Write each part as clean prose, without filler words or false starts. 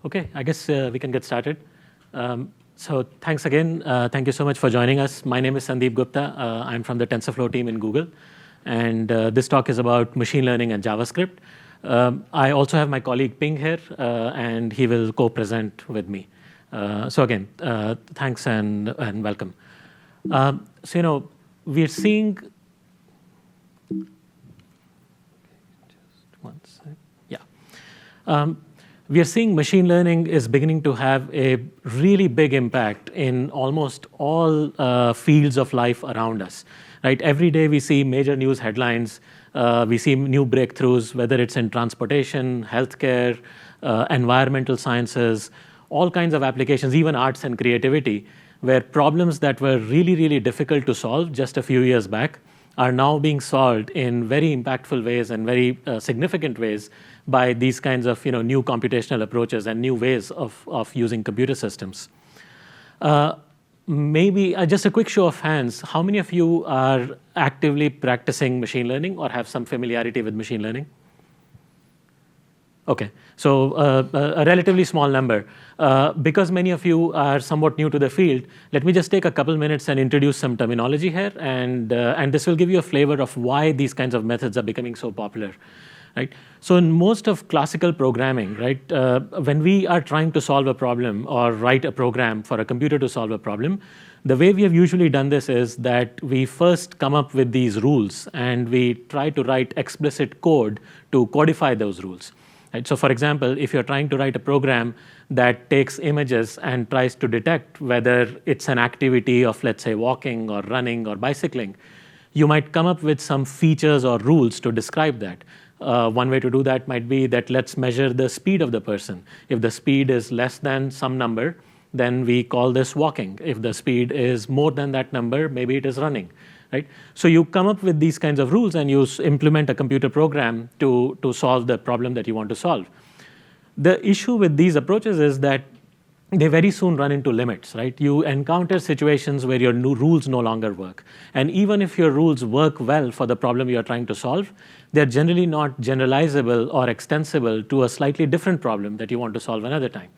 Okay, I guess we can get started. So thanks again. Thank you so much for joining us. My name is Sandeep Gupta. I'm from the TensorFlow team in Google. And this talk is about machine learning and JavaScript. I also have my colleague Ping here, and he will co-present with me. So again, thanks and welcome. We're seeing. Just one sec. Yeah. We are seeing machine learning is beginning to have a really big impact in almost all fields of life around us. Right? Every day we see major news headlines. We see new breakthroughs, whether it's in transportation, healthcare, environmental sciences, all kinds of applications, even arts and creativity, where problems that were really, really difficult to solve just a few years back are now being solved in very impactful ways and very significant ways by these kinds of new computational approaches and new ways of using computer systems. Maybe just a quick show of hands, how many of you are actively practicing machine learning or have some familiarity with machine learning? Okay, so a relatively small number. Because many of you are somewhat new to the field, let me just take a couple minutes and introduce some terminology here, and this will give you a flavor of why these kinds of methods are becoming so popular. Right? So in most of classical programming, right, when we are trying to solve a problem or write a program for a computer to solve a problem, the way we have usually done this is that we first come up with these rules and we try to write explicit code to codify those rules. Right? So for example, if you're trying to write a program that takes images and tries to detect whether it's an activity of, let's say, walking or running or bicycling, you might come up with some features or rules to describe that. One way to do that might be that let's measure the speed of the person. If the speed is less than some number, then we call this walking. If the speed is more than that number, maybe it is running. Right? So you come up with these kinds of rules and you implement a computer program to solve the problem that you want to solve. The issue with these approaches is that they very soon run into limits, right? You encounter situations where your new rules no longer work. And even if your rules work well for the problem you're trying to solve, they're generally not generalizable or extensible to a slightly different problem that you want to solve another time.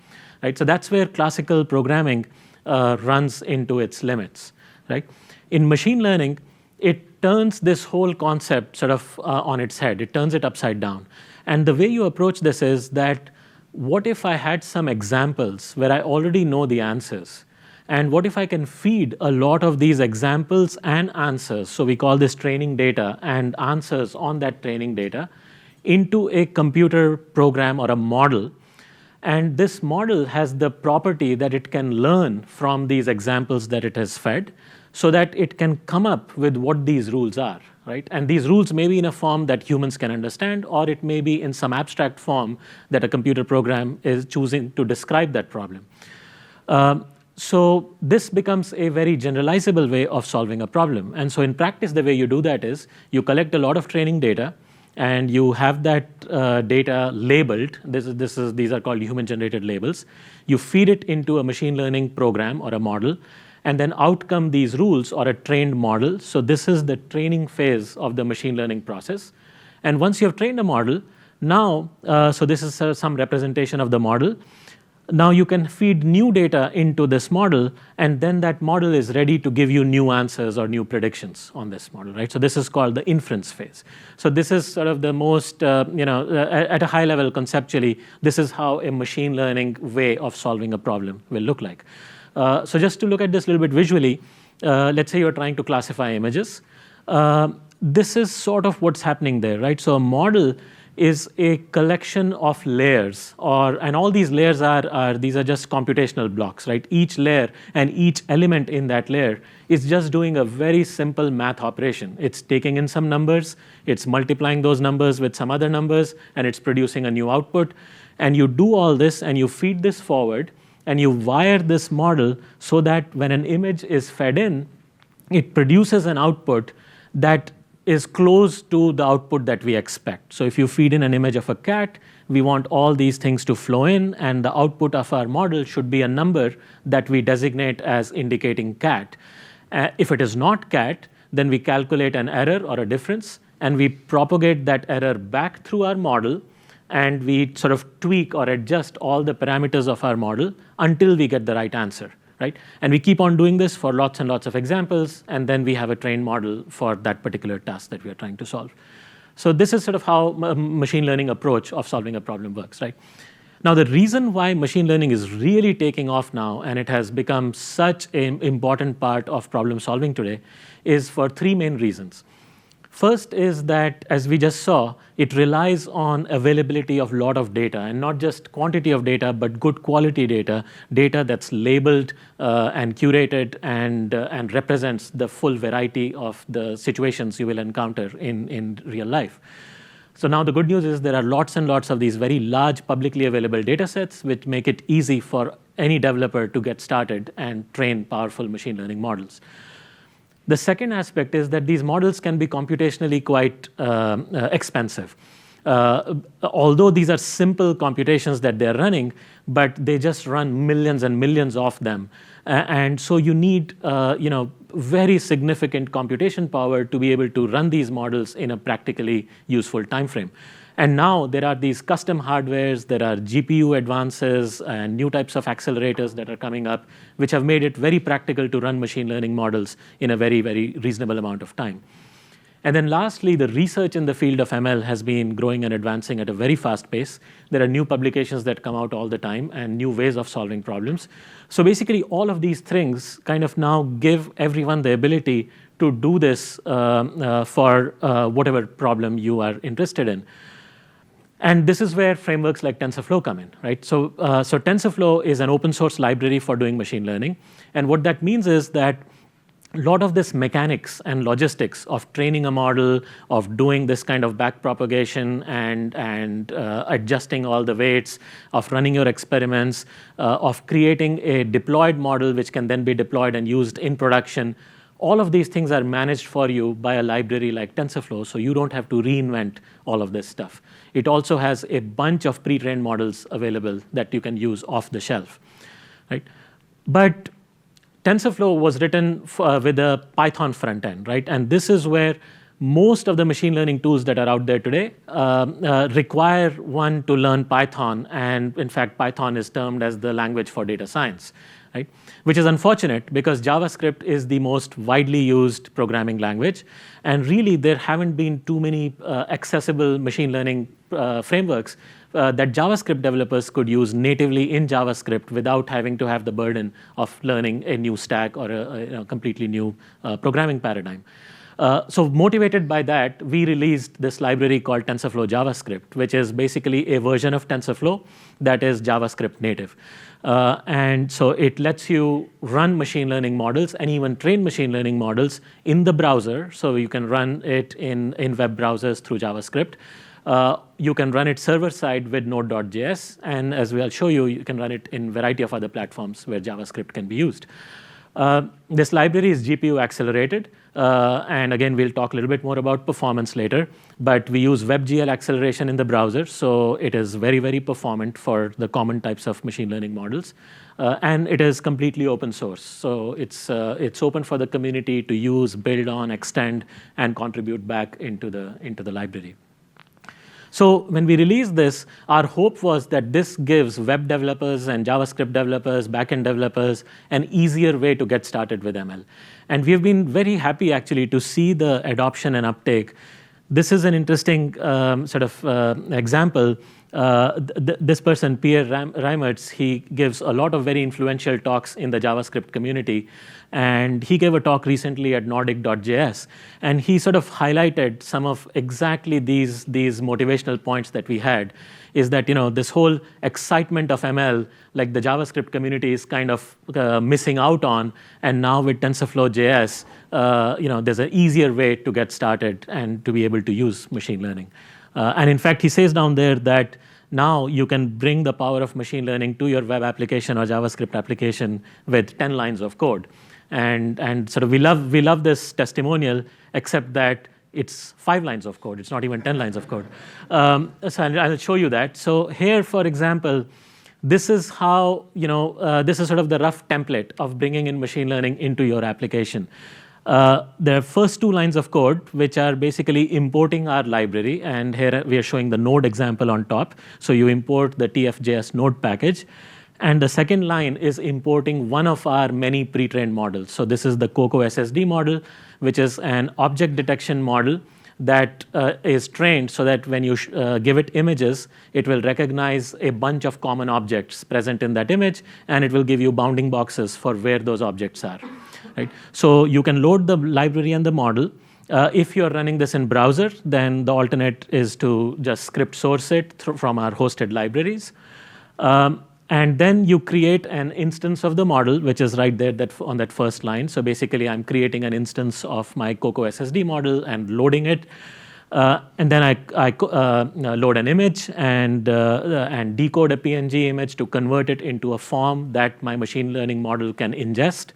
Right? So that's where classical programming runs into its limits. Right? In machine learning, it turns this whole concept sort of on its head. It turns it upside down. And the way you approach this is that what if I had some examples where I already know the answers? And what if I can feed a lot of these examples and answers, so we call this training data, and answers on that training data into a computer program or a model. And this model has the property that it can learn from these examples that it has fed, so that it can come up with what these rules are. Right? And these rules may be in a form that humans can understand, or it may be in some abstract form that a computer program is choosing to describe that problem. So this becomes a very generalizable way of solving a problem. And so in practice, the way you do that is you collect a lot of training data, and you have that data labeled. These are called human-generated labels. You feed it into a machine learning program or a model, and then out come these rules or a trained model. So this is the training phase of the machine learning process. And once you have trained a model, now, so this is some representation of the model. Now you can feed new data into this model, and then that model is ready to give you new answers or new predictions on this model, right? So this is called the inference phase. So this is sort of the most, at a high level conceptually, this is how a machine learning way of solving a problem will look like. So just to look at this a little bit visually, let's say you're trying to classify images. This is sort of what's happening there, right? So a model is a collection of layers, and all these layers these are just computational blocks, right? Each layer and each element in that layer is just doing a very simple math operation. It's taking in some numbers, it's multiplying those numbers with some other numbers, and it's producing a new output. And you do all this, and you feed this forward, and you wire this model so that when an image is fed in, it produces an output that is close to the output that we expect. So if you feed in an image of a cat, we want all these things to flow in, and the output of our model should be a number that we designate as indicating cat. If it is not cat, then we calculate an error or a difference, and we propagate that error back through our model, and we sort of tweak or adjust all the parameters of our model until we get the right answer, right? And we keep on doing this for lots and lots of examples, and then we have a trained model for that particular task that we are trying to solve. So this is sort of how a machine learning approach of solving a problem works, right? Now, the reason why machine learning is really taking off now, and it has become such an important part of problem solving today, is for three main reasons. First is that, as we just saw, it relies on availability of a lot of data, and not just quantity of data, but good quality data, data that's labeled and curated and represents the full variety of the situations you will encounter in real life. So now the good news is there are lots and lots of these very large publicly available data sets which make it easy for any developer to get started and train powerful machine learning models. The second aspect is that these models can be computationally quite expensive. Although these are simple computations that they're running, but they just run millions and millions of them. And so you need very significant computation power to be able to run these models in a practically useful time frame. And now there are these custom hardwares, there are GPU advances and new types of accelerators that are coming up, which have made it very practical to run machine learning models in a very, very reasonable amount of time. And then lastly, the research in the field of ML has been growing and advancing at a very fast pace. There are new publications that come out all the time and new ways of solving problems. So basically, all of these things kind of now give everyone the ability to do this for whatever problem you are interested in. And this is where frameworks like TensorFlow come in, right? So TensorFlow is an open source library for doing machine learning. And what that means is that a lot of this mechanics and logistics of training a model, of doing this kind of backpropagation and adjusting all the weights, of running your experiments, of creating a deployed model which can then be deployed and used in production, all of these things are managed for you by a library like TensorFlow, so you don't have to reinvent all of this stuff. It also has a bunch of pre-trained models available that you can use off the shelf, right? But TensorFlow was written with a Python front end, right? And this is where most of the machine learning tools that are out there today require one to learn Python. And in fact, Python is termed as the language for data science, right? Which is unfortunate because JavaScript is the most widely used programming language. And really, there haven't been too many accessible machine learning frameworks that JavaScript developers could use natively in JavaScript without having to have the burden of learning a new stack or a completely new programming paradigm. So motivated by that, we released this library called TensorFlow JavaScript, which is basically a version of TensorFlow that is JavaScript native. And so it lets you run machine learning models and even train machine learning models in the browser. So you can run it in web browsers through JavaScript. You can run it server-side with Node.js, and as we'll show you, you can run it in a variety of other platforms where JavaScript can be used. This library is GPU accelerated, and again, we'll talk a little bit more about performance later, but we use WebGL acceleration in the browser, so it is very, very performant for the common types of machine learning models, and it is completely open source. So it's open for the community to use, build on, extend, and contribute back into the library. So when we released this, our hope was that this gives web developers and JavaScript developers, backend developers, an easier way to get started with ML. And we've been very happy, actually, to see the adoption and uptake. This is an interesting example. This person, Pierre Reimertz, he gives a lot of very influential talks in the JavaScript community. And he gave a talk recently at Node.js. And he sort of highlighted some of exactly these motivational points that we had, is that this whole excitement of ML, like the JavaScript community is kind of missing out on. And now with TensorFlow.js, there's an easier way to get started and to be able to use machine learning. And in fact, he says down there that now you can bring the power of machine learning to your web application or JavaScript application with 10 lines of code. And sort of we love this testimonial, except that it's 5 lines of code. It's not even 10 lines of code. So I'll show you that. So here, for example, this is how, this is sort of the rough template of bringing in machine learning into your application. There are first two lines of code, which are basically importing our library. And here we are showing the Node example on top. So you import the TFJS Node package. And the second line is importing one of our many pre-trained models. So this is the Coco SSD model, which is an object detection model that is trained so that when you give it images, it will recognize a bunch of common objects present in that image, and it will give you bounding boxes for where those objects are. Right? So you can load the library and the model. If you're running this in browser, then the alternate is to just script source it from our hosted libraries. And then you create an instance of the model, which is right there on that first line. So basically, I'm creating an instance of my Coco SSD model and loading it. And then I load an image and decode a PNG image to convert it into a form that my machine learning model can ingest.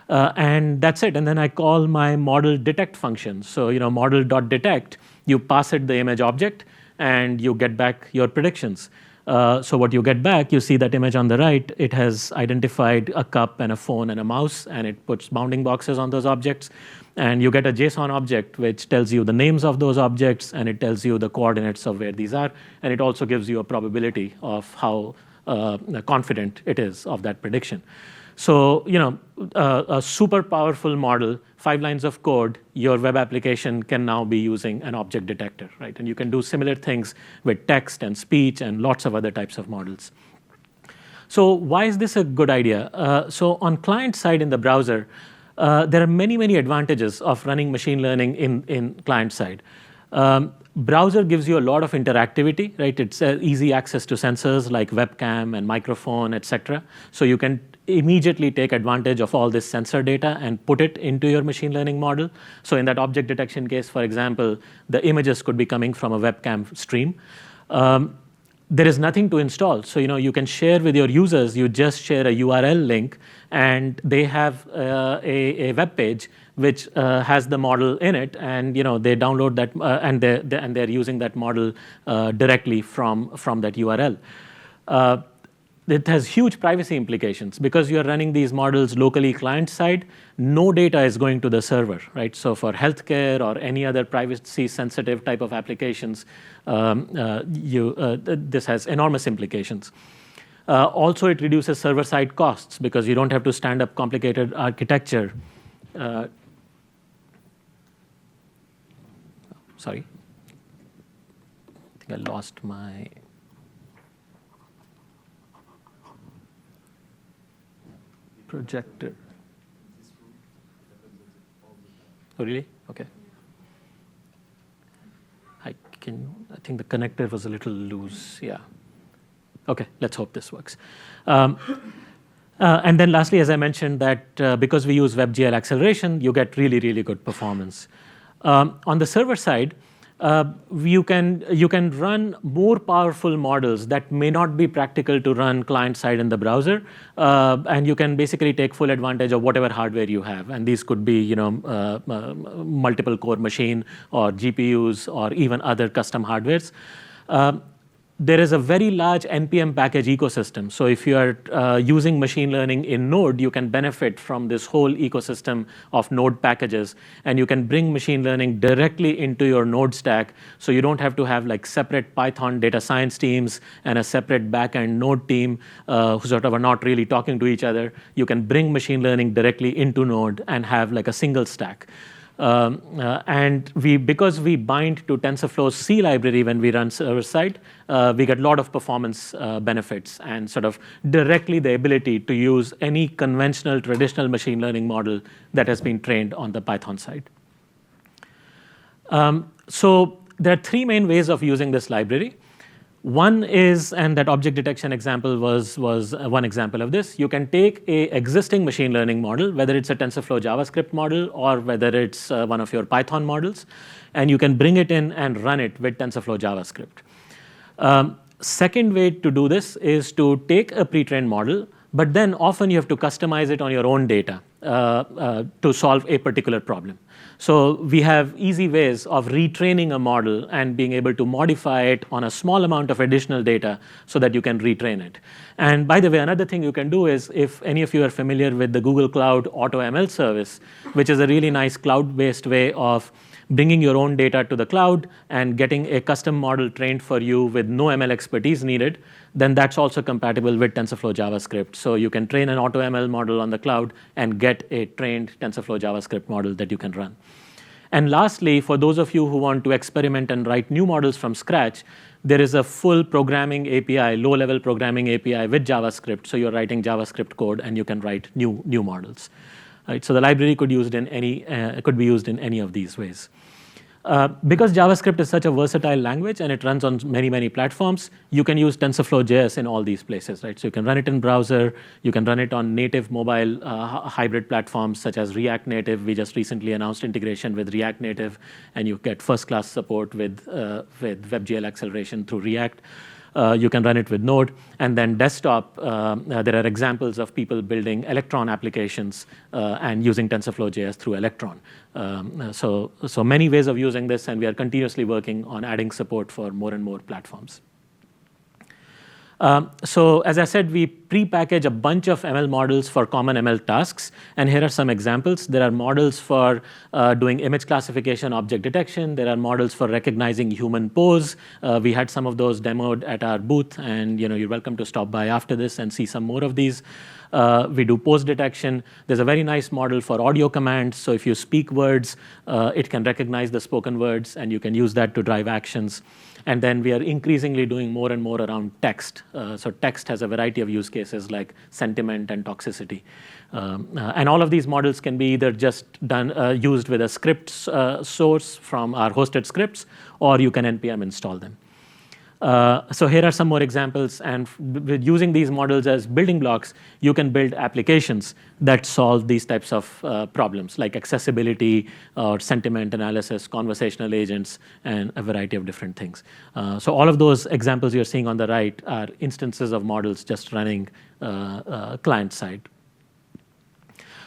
And that's it. And then I call my model detect function. So model.detect, you pass it the image object, and you get back your predictions. So what you get back, you see that image on the right, it has identified a cup and a phone and a mouse, and it puts bounding boxes on those objects. And you get a JSON object, which tells you the names of those objects, and it tells you the coordinates of where these are. And it also gives you a probability of how confident it is of that prediction. So, a super powerful model, 5 lines of code, your web application can now be using an object detector, right? And you can do similar things with text and speech and lots of other types of models. So why is this a good idea? So on client side in the browser, there are many, many advantages of running machine learning in client side. Browser gives you a lot of interactivity, right? It's easy access to sensors like webcam and microphone, etc. So you can immediately take advantage of all this sensor data and put it into your machine learning model. So in that object detection case, for example, the images could be coming from a webcam stream. There is nothing to install. So you can share with your users. You just share a URL link, and they have a web page which has the model in it, and they download that, and they're using that model directly from that URL. It has huge privacy implications because you're running these models locally client side. No data is going to the server, right? So for healthcare or any other privacy sensitive type of applications, this has enormous implications. Also, it reduces server side costs because you don't have to stand up complicated architecture. Sorry, I think I lost my. Projector. Oh, really? Okay. I think the connector was a little loose. Yeah. Okay, let's hope this works. And then lastly, as I mentioned, that because we use WebGL acceleration, you get really, really good performance. On the server side, you can run more powerful models that may not be practical to run client side in the browser, and you can basically take full advantage of whatever hardware you have. And these could be multiple core machine or GPUs or even other custom hardwares. There is a very large NPM package ecosystem. So if you are using machine learning in Node, you can benefit from this whole ecosystem of Node packages. And you can bring machine learning directly into your Node stack. So you don't have to have like separate Python data science teams and a separate backend Node team who sort of are not really talking to each other. You can bring machine learning directly into Node and have like a single stack. And because we bind to TensorFlow's C library when we run server side, we get a lot of performance benefits and sort of directly the ability to use any conventional traditional machine learning model that has been trained on the Python side. So there are 3 main ways of using this library. One is, and that object detection example was one example of this. You can take a existing machine learning model, whether it's a TensorFlow JavaScript model or whether it's one of your Python models, and you can bring it in and run it with TensorFlow JavaScript. Second way to do this is to take a pre-trained model, but then often you have to customize it on your own data. to solve a particular problem. So we have easy ways of retraining a model and being able to modify it on a small amount of additional data so that you can retrain it. And by the way, another thing you can do is, if any of you are familiar with the Google Cloud AutoML service, which is a really nice cloud-based way of bringing your own data to the cloud and getting a custom model trained for you with no ML expertise needed, then that's also compatible with TensorFlow JavaScript. So you can train an AutoML model on the cloud and get a trained TensorFlow JavaScript model that you can run. And lastly, for those of you who want to experiment and write new models from scratch, there is a full programming API, low-level programming API with JavaScript. So you're writing JavaScript code and you can write new models. Right? So the library could be used in any of these ways. Because JavaScript is such a versatile language and it runs on many platforms, you can use TensorFlow.js in all these places, right? So you can run it in browser, you can run it on native mobile hybrid platforms such as React Native. We just recently announced integration with React Native, and you get first-class support with WebGL acceleration through React. You can run it with Node. And then desktop, there are examples of people building Electron applications and using TensorFlow.js through Electron. So many ways of using this, and we are continuously working on adding support for more and more platforms. So as I said, we pre-package a bunch of ML models for common ML tasks. And here are some examples. There are models for doing image classification, object detection. There are models for recognizing human pose. We had some of those demoed at our booth. And you're welcome to stop by after this and see some more of these. We do pose detection. There's a very nice model for audio commands. So if you speak words, it can recognize the spoken words, and you can use that to drive actions. And then we are increasingly doing more and more around text. So text has a variety of use cases like sentiment and toxicity. And all of these models can be either just used with a script source from our hosted scripts, or you can NPM install them. So here are some more examples, and with using these models as building blocks, you can build applications that solve these types of problems, like accessibility or sentiment analysis, conversational agents, and a variety of different things. So all of those examples you're seeing on the right are instances of models just running client side.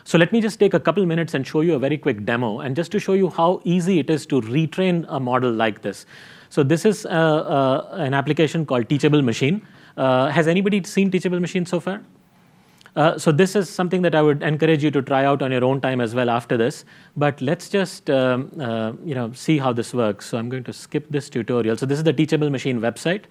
So let me just take a couple minutes and show you a very quick demo, and just to show you how easy it is to retrain a model like this. So this is an application called Teachable Machine. Has anybody seen Teachable Machine so far? So this is something that I would encourage you to try out on your own time as well after this. But let's just see how this works. So I'm going to skip this tutorial. So this is the Teachable Machine website.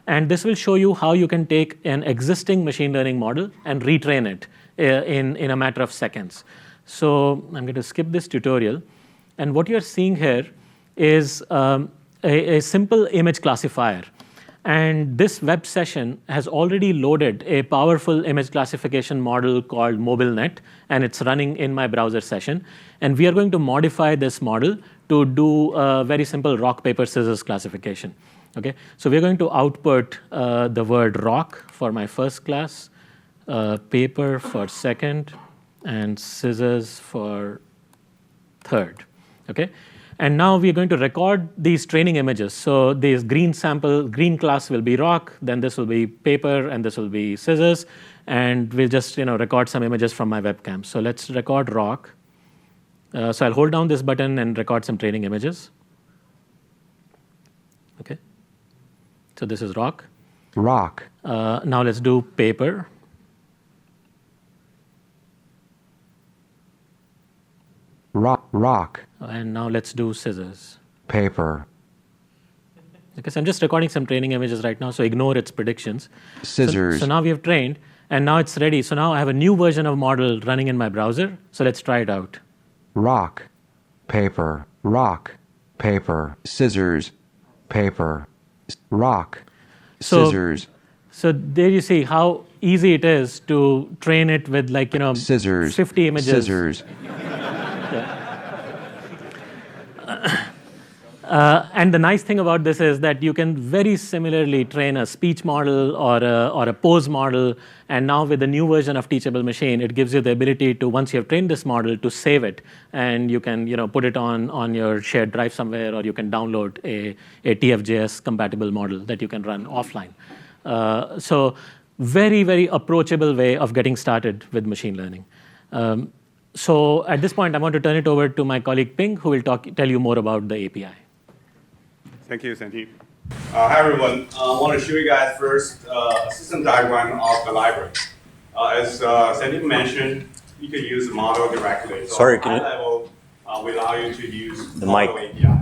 And this will show you how you can take an existing machine learning model and retrain it in a matter of seconds. So I'm going to skip this tutorial. And what you're seeing here is a simple image classifier. And this web session has already loaded a powerful image classification model called MobileNet, and it's running in my browser session. And we are going to modify this model to do a very simple rock, paper, scissors classification. Okay? So we're going to output the word rock for my first class, paper for second, and scissors for third. Okay? And now we're going to record these training images. So this green class will be rock, then this will be paper, and this will be scissors. And we'll just record some images from my webcam. So let's record rock. So I'll hold down this button and record some training images. Okay. So this is rock. Rock. Now let's do paper. Rock. And now let's do scissors. Paper. Okay, so I'm just recording some training images right now, so ignore its predictions. Scissors. So now we have trained, and now it's ready. So now I have a new version of model running in my browser. So let's try it out. Rock. Paper. Rock. Paper. Scissors. Paper. Rock. Scissors. So there you see how easy it is to train it with scissors. 50 images. Scissors. And the nice thing about this is that you can very similarly train a speech model or a pose model. And now with the new version of Teachable Machine, it gives you the ability to, once you have trained this model, to save it. And you can put it on your shared drive somewhere, or you can download a TFJS compatible model that you can run offline. So very, very approachable way of getting started with machine learning. So at this point, I want to turn it over to my colleague Ping, who will tell you more about the API. Thank you, Sandeep. Hi, everyone. I want to show you guys first a system diagram of the library. As Sandeep mentioned, you can use the model directly. So Sorry, high level will allow you to use The model mic. API.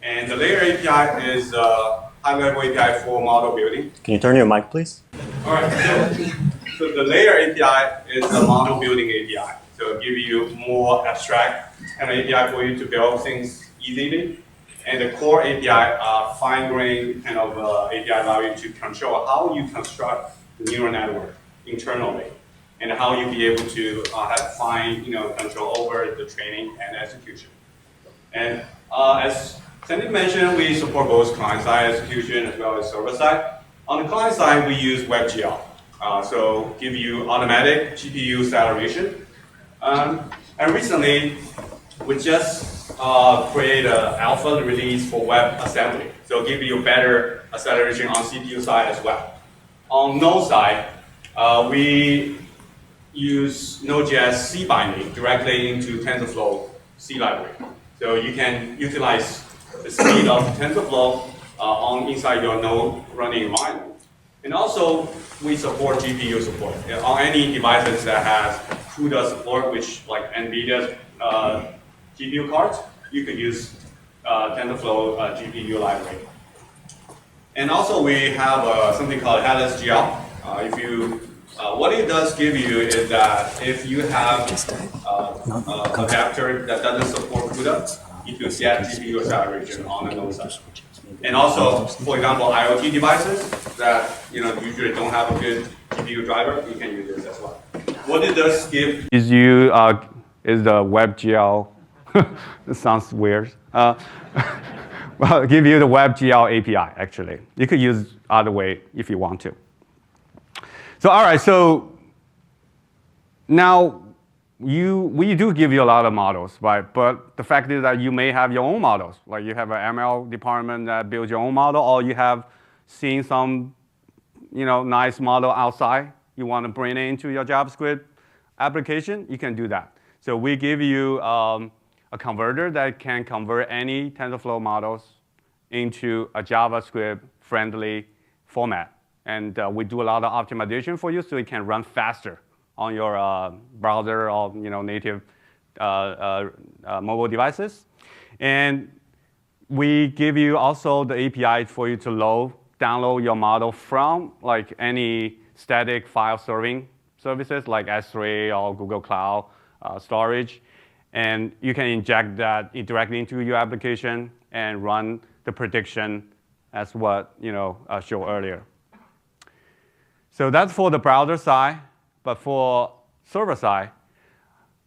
And the layer API is high-level API for model building. Can you turn your mic, please? All right, so the layer API is the model building API. So it gives you more abstract kind of API for you to build things easily. And the core API, fine-grained kind of API, allow you to control how you construct the neural network internally, and how you be able to have fine control over the training and execution. And as Sandeep mentioned, we support both client-side execution as well as server-side. On the client side, we use WebGL. So give you automatic GPU acceleration. And recently, we just create an alpha release for WebAssembly. So give you better acceleration on CPU side as well. On Node side, we use Node.js C binding directly into TensorFlow C library. So you can utilize the speed of TensorFlow on inside your Node running environment. And also, we support GPU support. On any devices that has CUDA support, which like NVIDIA's GPU cards, you could use TensorFlow GPU library. And also, we have something called LSGL. What it does give you is that if you have a vector that doesn't support CUDA, you can get GPU acceleration on the node side. And also, for example, IoT devices that usually don't have a good GPU driver, you can use this as well. What it does give is the WebGL. This sounds weird. Well, give you the WebGL API actually. You could use other way if you want to. So all right, so now we do give you a lot of models, right? But the fact is that you may have your own models, like you have an ML department that builds your own model, or you have seen some nice model outside. You want to bring it into your JavaScript application, you can do that. So we give you a converter that can convert any TensorFlow models into a JavaScript-friendly format. And we do a lot of optimization for you so it can run faster on your browser or native mobile devices. And we give you also the API for you to download your model from like any static file serving services like S3 or Google Cloud storage. And you can inject that directly into your application and run the prediction as what I showed earlier. So that's for the browser side. But for server side,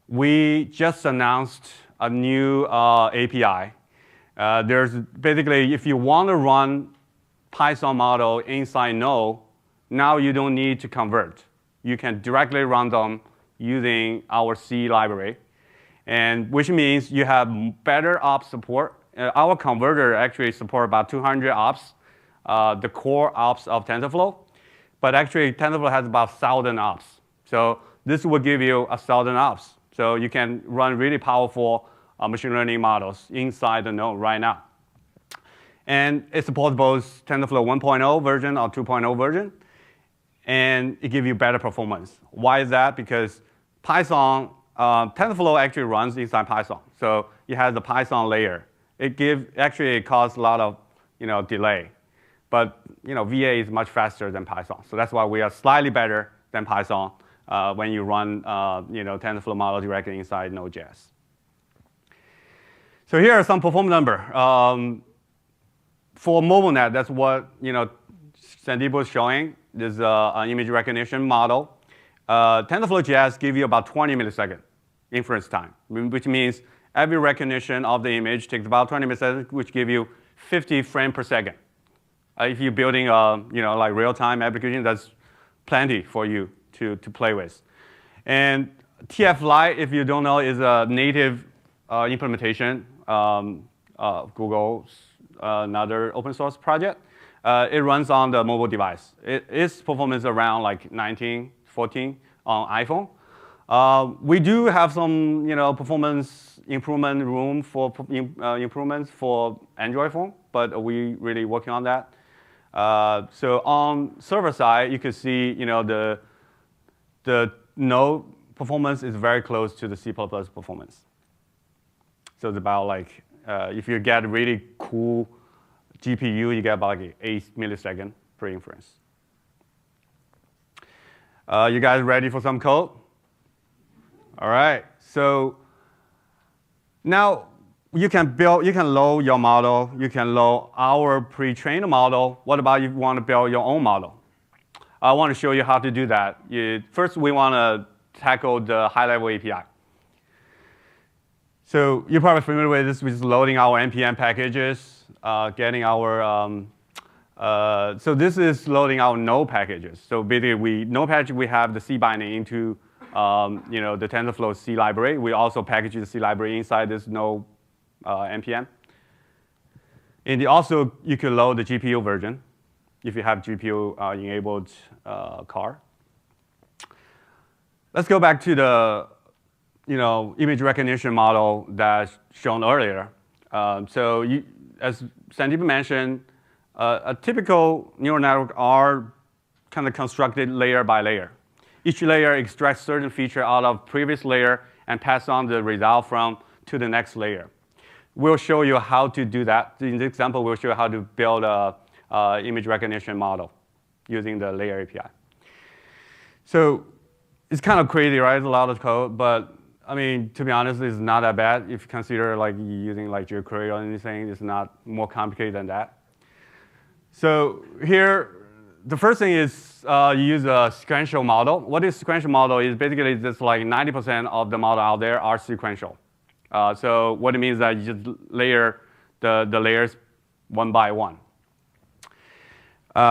we just announced a new API. There's basically, if you want to run Python model inside Node, now you don't need to convert. You can directly run them using our C library, and which means you have better ops support. Our converter actually supports about 200 ops, the core ops of TensorFlow. But actually, TensorFlow has about 1,000 ops. So this will give you 1,000 ops. So you can run really powerful machine learning models inside the node right now. And it supports both TensorFlow 1.0 version or 2.0 version. And it gives you better performance. Why is that? Because Python, TensorFlow actually runs inside Python. So it has the Python layer. It causes a lot of delay. But VA is much faster than Python. So that's why we are slightly better than Python when you run TensorFlow model directly inside Node.js. So here are some performance numbers. For MobileNet, that's what Sandeep was showing. There's an image recognition model. TensorFlowjs give you about 20 millisecond inference time, which means every recognition of the image takes about 20 milliseconds, which give you 50 frames per second. If you're building a like real-time application, that's plenty for you to play with. And TF Lite, if you don't know, is a native implementation of Google's another open source project. It runs on the mobile device. Its performance is around like 19, 14 on iPhone. We do have some, performance improvement room for improvements for Android phone, but we really working on that. So on server side, you can see, the Node performance is very close to the C++ performance. So it's about like, if you get really cool GPU, you get about like 8 milliseconds per inference. You guys ready for some code? All right. So now you can load your model. You can load our pre-trained model. What about if you want to build your own model? I want to show you how to do that. First, we want to tackle the high-level API. So you're probably familiar with this, with loading our npm packages, getting our. So this is loading our Node packages. So basically, Node package we have the C binding into, the TensorFlow C library. We also package the C library inside this Node npm. And also, you can load the GPU version if you have GPU enabled car. Let's go back to the image recognition model that's shown earlier. So as Sandeep mentioned, a typical neural network are kind of constructed layer by layer. Each layer extracts certain feature out of previous layer and pass on the result to the next layer. We'll show you how to do that. In this example, we'll show you how to build a image recognition model using the layer API. So it's kind of crazy, right? It's a lot of code, but I mean, to be honest, it's not that bad. If you consider like using like jQuery or anything, it's not more complicated than that. So here, the first thing is you use a sequential model. What is sequential model is basically just like 90% of the model out there are sequential. So what it means is that you just layer the layers one by one.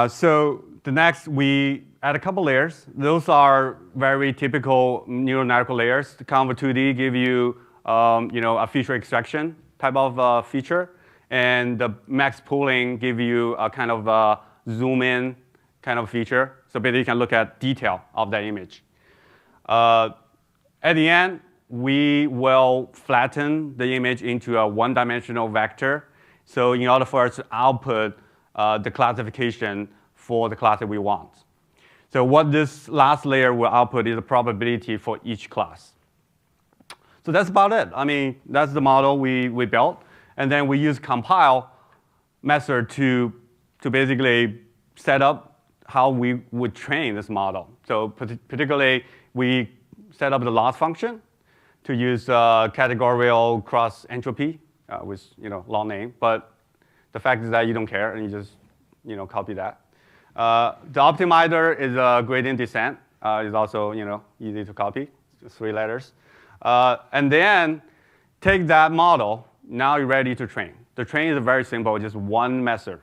So the next, we add a couple layers. Those are very typical neural network layers. The Conv 2D give you, a feature extraction type of feature, and the max pooling give you a kind of zoom in kind of feature. So basically, you can look at detail of that image. At the end, we will flatten the image into a one-dimensional vector. So in order for us to output the classification for the class that we want. So what this last layer will output is a probability for each class. So that's about it. I mean, that's the model we built. And then we use compile method to basically set up how we would train this model. So particularly, we set up the loss function to use categorical cross entropy with long name. But the fact is that you don't care, and you just copy that. The optimizer is a gradient descent. Is also easy to copy, just 3 letters. And then take that model. Now you're ready to train. The train is very simple, just one method.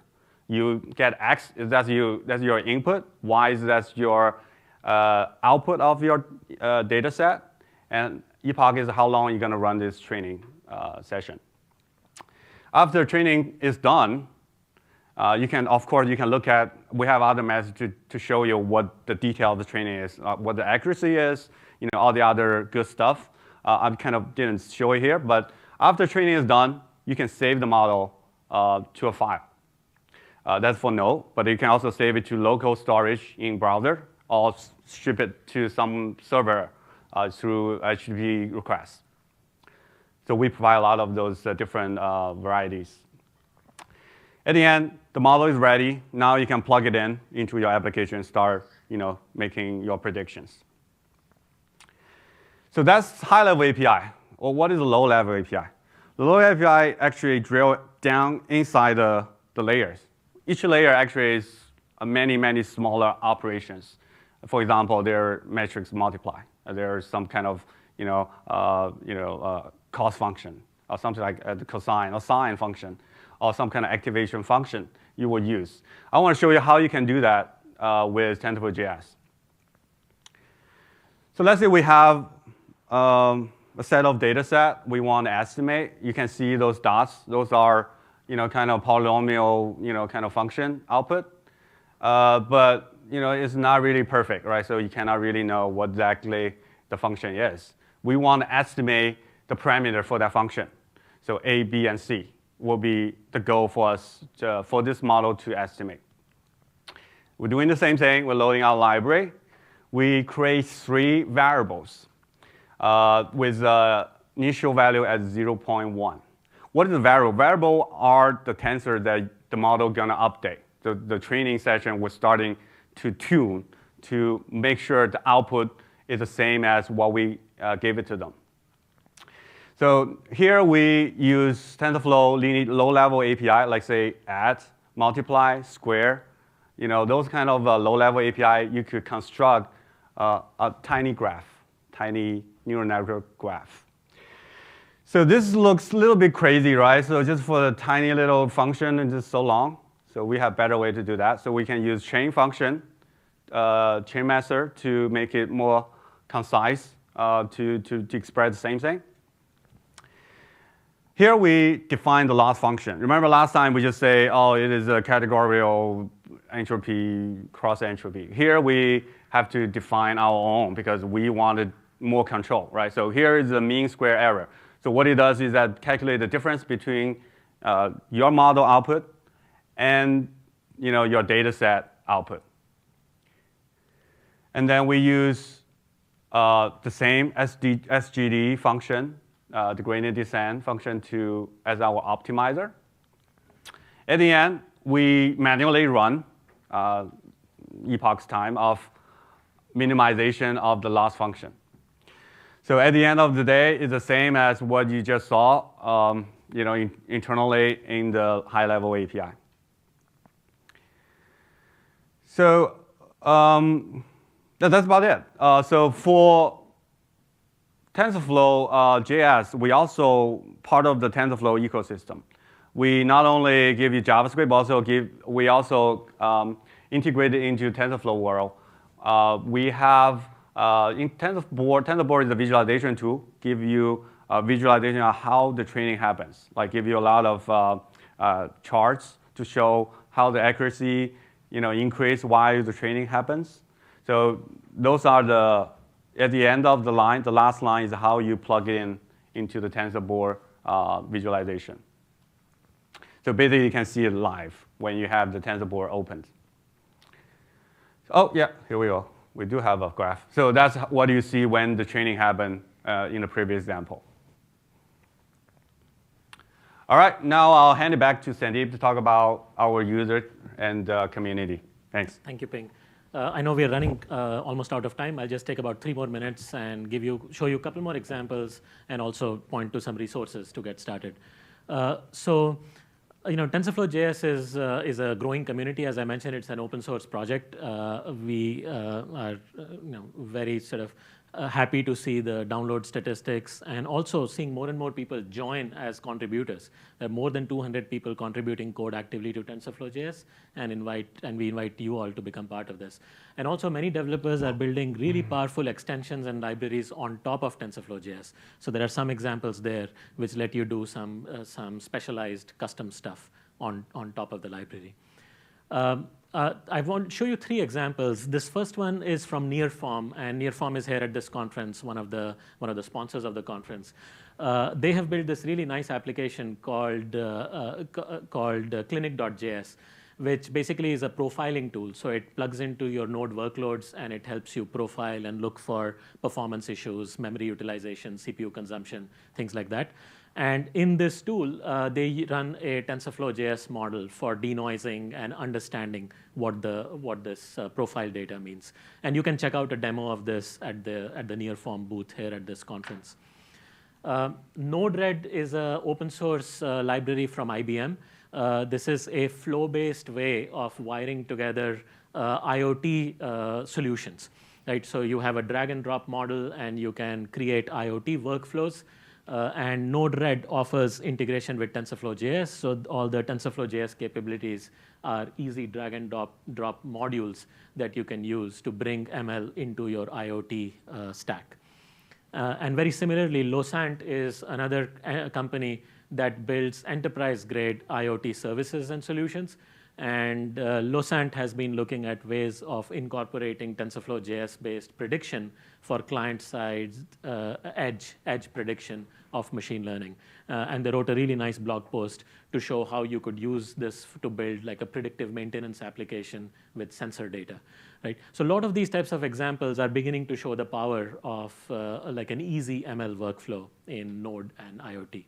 You get x, that's your input. Y is that's your output of your data set. And epoch is how long you're going to run this training session. After training is done, you can look at, we have other methods to show you what the detail of the training is, what the accuracy is, all the other good stuff. I kind of didn't show it here, but after training is done, you can save the model to a file. That's for Node, but you can also save it to local storage in browser or ship it to some server through HTTP requests. So we provide a lot of those different varieties. At the end, the model is ready. Now you can plug it into your application and start making your predictions. So that's high-level API. Well, what is a low-level API? The low-level API actually drill down inside the layers. Each layer actually is many, many smaller operations. For example, there are matrix multiply. There is some kind of cost function, or something like the cosine or sine function, or some kind of activation function you would use. I want to show you how you can do that with Tenderflow.js. So let's say we have a set of data set we want to estimate. You can see those dots. Those are kind of polynomial kind of function output. But it's not really perfect, right? So you cannot really know what exactly the function is. We want to estimate the parameter for that function. So A, B, and C will be the goal for us for this model to estimate. We're doing the same thing. We're loading our library. We create 3 variables with initial value at 0.1. What is a variable? Variables are the tensor that the model gonna update. The training session we're starting to tune to make sure the output is the same as what we gave it to them. So here we use TensorFlow low-level API, like say add, multiply, square. Those kind of low-level API, you could construct a tiny graph, tiny neural network graph. So this looks a little bit crazy, right? So just for the tiny little function, it's just so long. So we have better way to do that. So we can use chain function, chain method to make it more concise, to express the same thing. Here we define the loss function. Remember last time we just say, oh, it is a categorical entropy, cross entropy. Here we have to define our own because we wanted more control, right? So here is the mean square error. So what it does is that calculate the difference between your model output and your data set output. And then we use the same SGD function, the gradient descent function as our optimizer. At the end, we manually run epoch's time of minimization of the loss function. So at the end of the day, it's the same as what you just saw internally in the high-level API. So that's about it. So for TensorFlow.js, we also part of the TensorFlow ecosystem. We not only give you JavaScript, we also integrate it into TensorFlow world. We have in TensorBoard is a visualization tool, give you a visualization of how the training happens, like give you a lot of charts to show how the accuracy increase while the training happens. So those are at the end of the line, the last line is how you plug it into the TensorBoard visualization. So basically you can see it live when you have the TensorBoard opened. Oh yeah, here we go. We do have a graph. So that's what you see when the training happened in the previous example. All right, now I'll hand it back to Sandeep to talk about our user and community. Thanks. Thank you, Ping. I know we're running almost out of time. I'll just take about 3 more minutes and show you a couple more examples and also point to some resources to get started. TensorFlow.js is a growing community. As I mentioned, it's an open source project. We are very sort of happy to see the download statistics and also seeing more and more people join as contributors. There are more than 200 people contributing code actively to TensorFlow.js and we invite you all to become part of this. And also many developers are building really powerful extensions and libraries on top of TensorFlow.js. So there are some examples there which let you do some specialized custom stuff on top of the library. I want to show you 3 examples. This first one is from Nearform, and Nearform is here at this conference, one of the sponsors of the conference. They have built this really nice application called Clinic.js, which basically is a profiling tool. So it plugs into your Node workloads, and it helps you profile and look for performance issues, memory utilization, CPU consumption, things like that. And in this tool, they run a TensorFlow.js model for denoising and understanding what this profile data means. And you can check out a demo of this at the Nearform booth here at this conference. NodeRED is an open source library from IBM. This is a flow-based way of wiring together IoT solutions. Right? So you have a drag and drop model, and you can create IoT workflows. And NodeRED offers integration with TensorFlow.js, so all the TensorFlow.js capabilities are easy drag and drop modules that you can use to bring ML into your IoT stack. And very similarly, LowScient is another company that builds enterprise-grade IoT services and solutions. And LowScient has been looking at ways of incorporating TensorFlow.js-based prediction for client-side edge prediction of machine learning. And they wrote a really nice blog post to show how you could use this to build like a predictive maintenance application with sensor data. Right? So a lot of these types of examples are beginning to show the power of like an easy ML workflow in Node and IoT.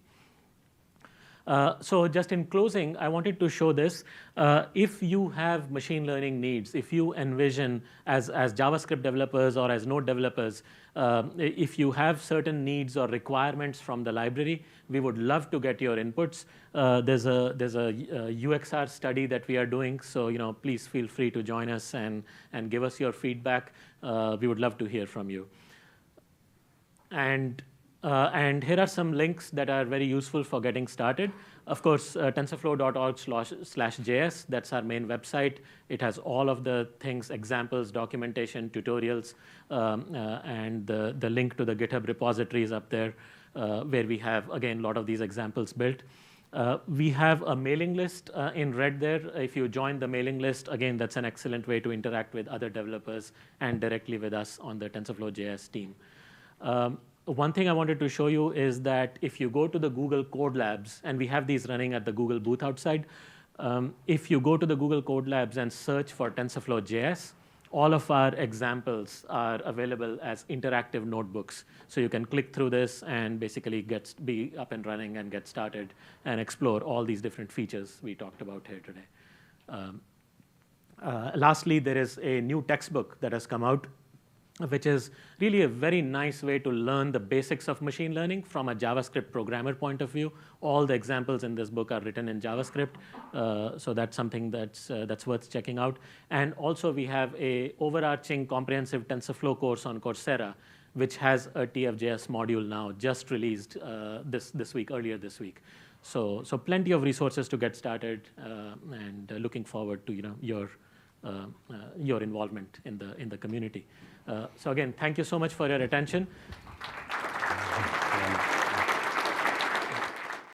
So just in closing, I wanted to show this. If you have machine learning needs, if you envision as JavaScript developers or as Node developers, if you have certain needs or requirements from the library, we would love to get your inputs. There's a UXR study that we are doing, so please feel free to join us and give us your feedback. We would love to hear from you. And here are some links that are very useful for getting started. Of course, TensorFlow.org/js, that's our main website. It has all of the things, examples, documentation, tutorials, and the link to the GitHub repository is up there, where we have, again, a lot of these examples built. We have a mailing list in red there. If you join the mailing list, again, that's an excellent way to interact with other developers and directly with us on the TensorFlow.js team. One thing I wanted to show you is that if you go to the Google Code Labs, and we have these running at the Google booth outside, if you go to the Google Code Labs and search for TensorFlow.js, all of our examples are available as interactive notebooks. So you can click through this and basically be up and running and get started and explore all these different features we talked about here today. Lastly, there is a new textbook that has come out, which is really a very nice way to learn the basics of machine learning from a JavaScript programmer point of view. All the examples in this book are written in JavaScript, so that's something that's worth checking out. And also, we have a overarching comprehensive TensorFlow course on Coursera, which has a TFJS module now, just released earlier this week. So plenty of resources to get started, and looking forward to your involvement in the community. So again, thank you so much for your attention.